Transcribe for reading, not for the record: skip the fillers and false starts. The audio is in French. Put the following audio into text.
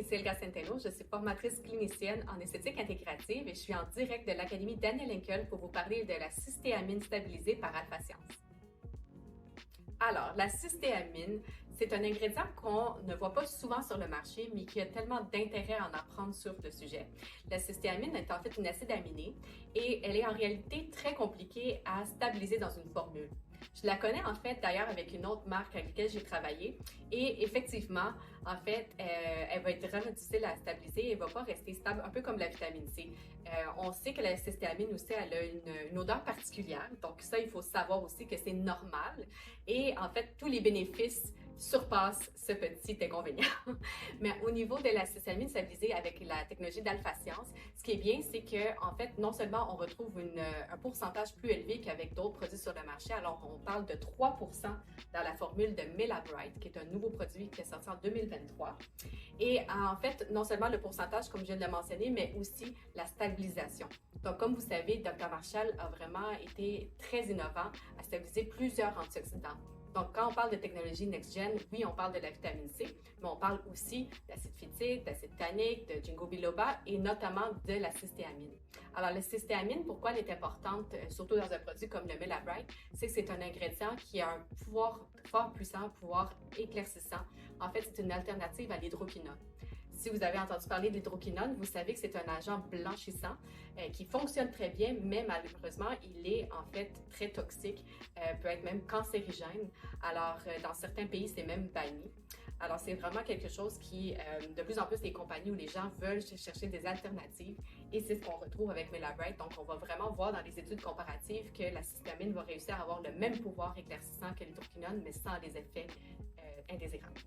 ici Elga Centeno, je suis formatrice clinicienne en esthétique intégrative et je suis en direct de l'Académie Daniel Henkel pour vous parler de la cystéamine stabilisée par Alpha Science. Alors, la cystéamine, c'est un ingrédient qu'on ne voit pas souvent sur le marché, mais qui a tellement d'intérêt à en apprendre sur le sujet. La cystéamine est en fait une acide aminé et elle est en réalité très compliquée à stabiliser dans une formule. Je la connais en fait d'ailleurs avec une autre marque avec laquelle j'ai travaillé et effectivement, en fait, elle va être vraiment difficile à stabiliser et ne va pas rester stable, un peu comme la vitamine C. On sait que la cystéamine aussi, elle a une odeur particulière, donc ça, il faut savoir aussi que c'est normal et en fait, tous les bénéfices surpassent ce petit inconvénient. Mais au niveau de la cystéamine stabilisée avec la technologie d'Alpha Science, ce qui est bien, c'est que en fait, non seulement on retrouve un pourcentage plus élevé qu'avec d'autres produits sur le marché, alors on parle de 3% dans la formule de Melabright, qui est un nouveau produit qui est sorti en 2023. Et en fait, non seulement le pourcentage, comme je viens de le mentionner, mais aussi la stabilisation. Donc, comme vous savez, Dr. Marshall a vraiment été très innovant à stabiliser plusieurs antioxydants. Donc, quand on parle de technologie next-gen, oui, on parle de la vitamine C, mais on parle aussi d'acide phytique, d'acide tannique, de ginkgo biloba et notamment de la cystéamine. Alors, la cystéamine, pourquoi elle est importante, surtout dans un produit comme le Melabright, c'est que c'est un ingrédient qui a un pouvoir fort puissant, un pouvoir éclaircissant. En fait, c'est une alternative à l'hydroquinone. Si vous avez entendu parler d'hydroquinone, vous savez que c'est un agent blanchissant qui fonctionne très bien, mais malheureusement, il est en fait très toxique, peut être même cancérigène. Alors, dans certains pays, c'est même banni. Alors, c'est vraiment quelque chose qui, de plus en plus, les compagnies ou les gens veulent chercher des alternatives et c'est ce qu'on retrouve avec Melabright. Donc, on va vraiment voir dans les études comparatives que la cystéamine va réussir à avoir le même pouvoir éclaircissant que l'hydroquinone, mais sans les effets indésirables.